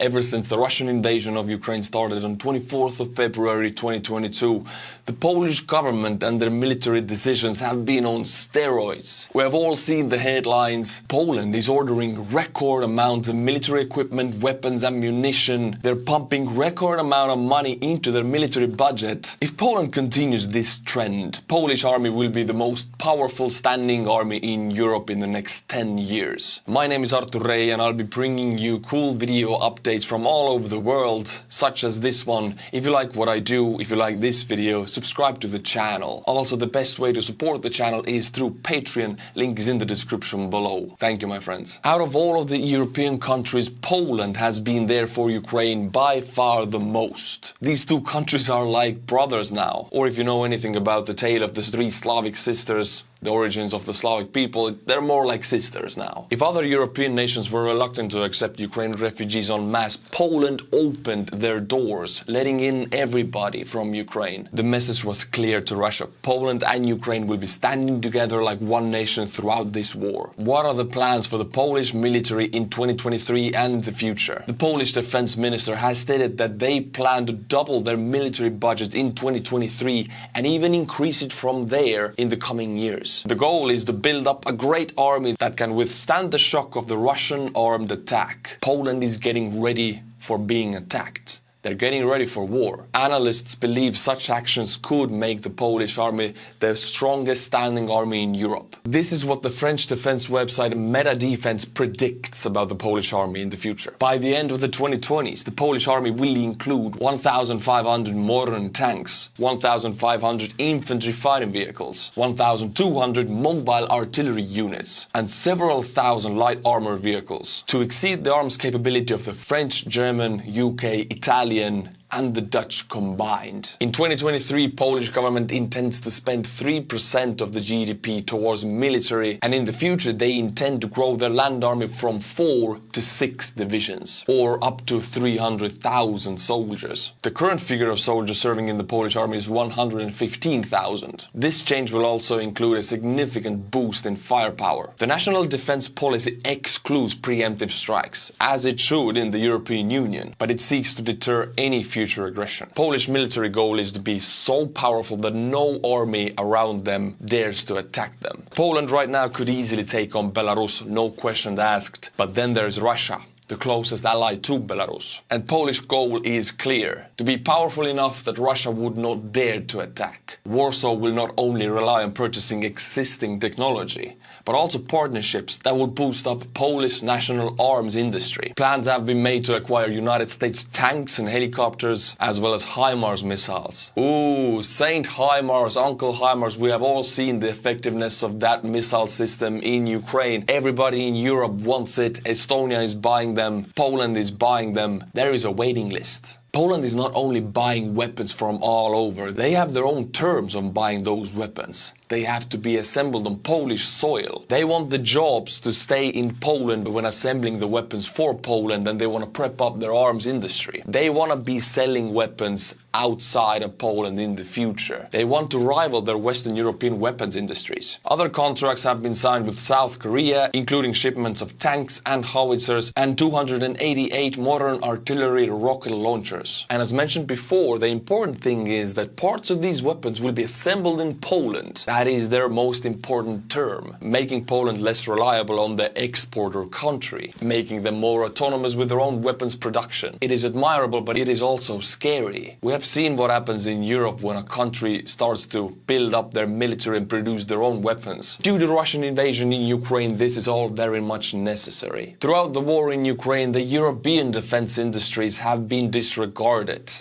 Ever since the Russian invasion of Ukraine started on 24th of February 2022, the Polish government and their military decisions have been on steroids. We have all seen the headlines. Poland is ordering record amounts of military equipment, weapons, ammunition. They're pumping record amount of money into their military budget. If Poland continues this trend, Polish army will be the most powerful standing army in Europe in the next 10 years. My name is Artur Rehi and I'll be bringing you cool video updates from all over the world, such as this one. If you like what I do, if you like this video, subscribe to the channel. Also, the best way to support the channel is through Patreon, link is in the description below. Thank you, my friends. Out of all of the European countries, Poland has been there for Ukraine by far the most. These two countries are like brothers now. Or if you know anything about the tale of the three Slavic sisters, the origins of the Slavic people, they're more like sisters now. If other European nations were reluctant to accept Ukrainian refugees en masse, Poland opened their doors, letting in everybody from Ukraine. The message was clear to Russia. Poland and Ukraine will be standing together like one nation throughout this war. What are the plans for the Polish military in 2023 and the future? The Polish defense minister has stated that they plan to double their military budget in 2023 and even increase it from there in the coming years. The goal is to build up a great army that can withstand the shock of the Russian armed attack. Poland is getting ready for being attacked. They're getting ready for war. Analysts believe such actions could make the Polish army the strongest standing army in Europe. This is what the French defense website Meta Defense predicts about the Polish army in the future. By the end of the 2020s, the Polish army will include 1,500 modern tanks, 1,500 infantry fighting vehicles, 1,200 mobile artillery units, and several thousand light armor vehicles to exceed the arms capability of the French, German, UK, Italian, and the Dutch combined. In 2023, Polish government intends to spend 3% of the GDP towards military, and in the future they intend to grow their land army from 4 to 6 divisions, or up to 300,000 soldiers. The current figure of soldiers serving in the Polish army is 115,000. This change will also include a significant boost in firepower. The national defense policy excludes preemptive strikes, as it should in the European Union, but it seeks to deter any future aggression. Polish military goal is to be so powerful that no army around them dares to attack them. Poland right now could easily take on Belarus, no question asked, but then there's Russia, the closest ally to Belarus. And Polish goal is clear: to be powerful enough that Russia would not dare to attack. Warsaw will not only rely on purchasing existing technology, but also partnerships that will boost up Polish national arms industry. Plans have been made to acquire United States tanks and helicopters, as well as HIMARS missiles. Ooh, Saint HIMARS, Uncle HIMARS, we have all seen the effectiveness of that missile system in Ukraine. Everybody in Europe wants it. Estonia is buying them. Poland is buying them. There is a waiting list. Poland is not only buying weapons from all over, they have their own terms on buying those weapons. They have to be assembled on Polish soil. They want the jobs to stay in Poland when assembling the weapons for Poland, and they want to prep up their arms industry. They want to be selling weapons outside of Poland in the future. They want to rival their Western European weapons industries. Other contracts have been signed with South Korea, including shipments of tanks and howitzers and 288 modern artillery rocket launchers. And as mentioned before, the important thing is that parts of these weapons will be assembled in Poland. That is their most important term, making Poland less reliable on the exporter country, making them more autonomous with their own weapons production. It is admirable, but it is also scary. We have seen what happens in Europe when a country starts to build up their military and produce their own weapons. Due to the Russian invasion in Ukraine, this is all very much necessary. Throughout the war in Ukraine, the European defense industries have been disregarded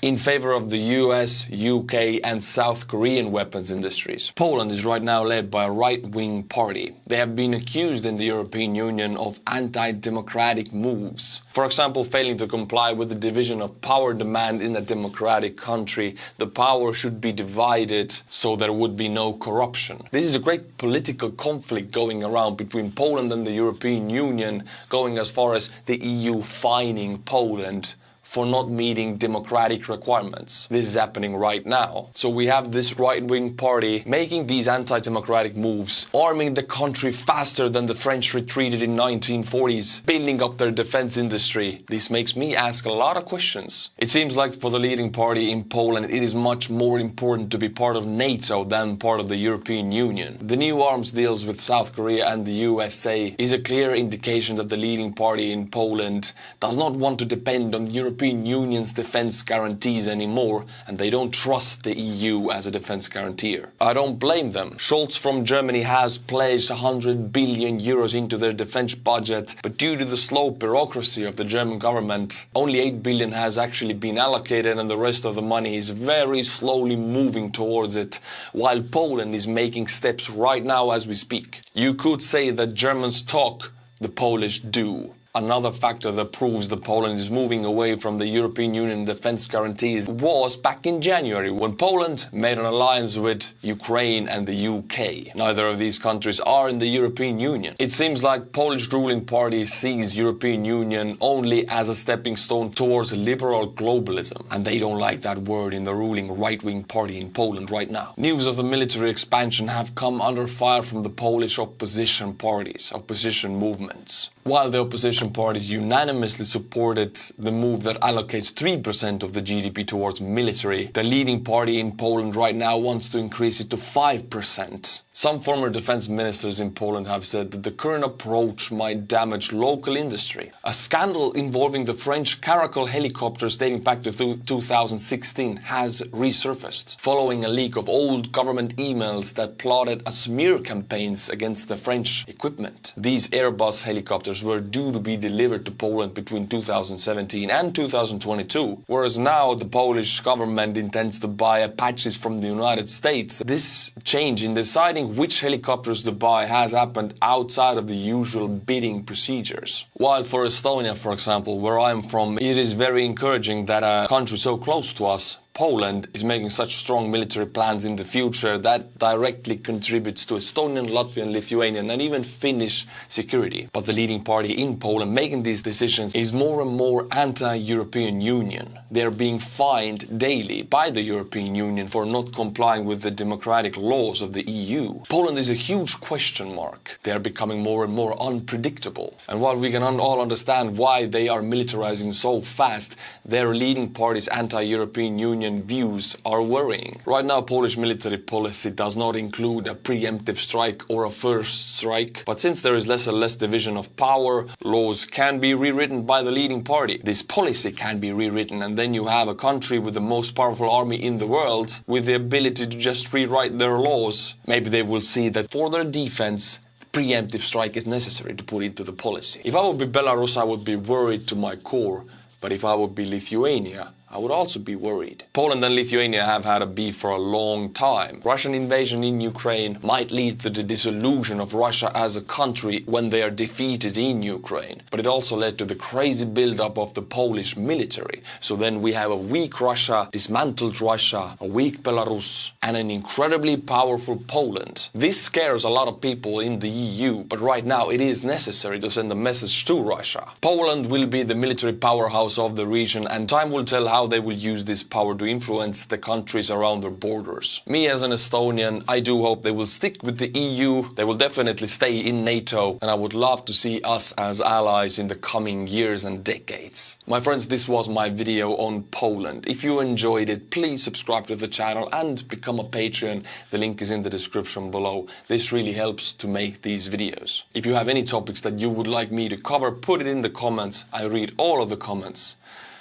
in favor of the US, UK and South Korean weapons industries. Poland is right now led by a right-wing party. They have been accused in the European Union of anti-democratic moves. For example, failing to comply with the division of power demand in a democratic country. The power should be divided so there would be no corruption. This is a great political conflict going around between Poland and the European Union, going as far as the EU fining Poland for not meeting democratic requirements. This is happening right now. So we have this right-wing party making these anti-democratic moves, arming the country faster than the French retreated in 1940s, building up their defense industry. This makes me ask a lot of questions. It seems like for the leading party in Poland, it is much more important to be part of NATO than part of the European Union. The new arms deals with South Korea and the USA is a clear indication that the leading party in Poland does not want to depend on the European Union's defense guarantees anymore, and they don't trust the EU as a defense guarantor. I don't blame them. Scholz from Germany has pledged 100 billion euros into their defense budget, but due to the slow bureaucracy of the German government, only 8 billion has actually been allocated and the rest of the money is very slowly moving towards it, while Poland is making steps right now as we speak. You could say that Germans talk, the Polish do. Another factor that proves that Poland is moving away from the European Union defense guarantees was back in January when Poland made an alliance with Ukraine and the UK. Neither of these countries are in the European Union. It seems like Polish ruling party sees European Union only as a stepping stone towards liberal globalism, and they don't like that word in the ruling right-wing party in Poland right now. News of the military expansion have come under fire from the Polish opposition parties, opposition movements. While the opposition parties unanimously supported the move that allocates 3% of the GDP towards military, the leading party in Poland right now wants to increase it to 5%. Some former defense ministers in Poland have said that the current approach might damage local industry. A scandal involving the French Caracal helicopters dating back to 2016 has resurfaced, following a leak of old government emails that plotted a smear campaigns against the French equipment. These Airbus helicopters were due to be delivered to Poland between 2017 and 2022, whereas now the Polish government intends to buy Apaches from the United States. This change in deciding which helicopters to buy has happened outside of the usual bidding procedures. While for Estonia, for example, where I'm from, it is very encouraging that a country so close to us, Poland, is making such strong military plans in the future that directly contributes to Estonian, Latvian, Lithuanian and even Finnish security. But the leading party in Poland making these decisions is more and more anti-European Union. They're being fined daily by the European Union for not complying with the democratic laws of the EU. Poland is a huge question mark. They are becoming more and more unpredictable. And while we can all understand why they are militarizing so fast, their leading party's anti-European Union views are worrying. Right now, Polish military policy does not include a preemptive strike or a first strike, but since there is less and less division of power, laws can be rewritten by the leading party. This policy can be rewritten, and then you have a country with the most powerful army in the world with the ability to just rewrite their laws. Maybe they will see that for their defense, preemptive strike is necessary to put into the policy. If I would be Belarus, I would be worried to my core, but if I would be Lithuania, I would also be worried. Poland and Lithuania have had a beef for a long time. Russian invasion in Ukraine might lead to the dissolution of Russia as a country when they are defeated in Ukraine. But it also led to the crazy buildup of the Polish military. So then we have a weak Russia, dismantled Russia, a weak Belarus, and an incredibly powerful Poland. This scares a lot of people in the EU, but right now it is necessary to send a message to Russia. Poland will be the military powerhouse of the region, and time will tell how they will use this power to influence the countries around their borders. Me as an Estonian, I do hope they will stick with the EU, they will definitely stay in NATO, and I would love to see us as allies in the coming years and decades. My friends, this was my video on Poland. If you enjoyed it, please subscribe to the channel and become a Patreon. The link is in the description below. This really helps to make these videos. If you have any topics that you would like me to cover, put it in the comments. I read all of the comments.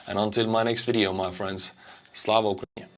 And until my next video, my friends, Slava Ukraini.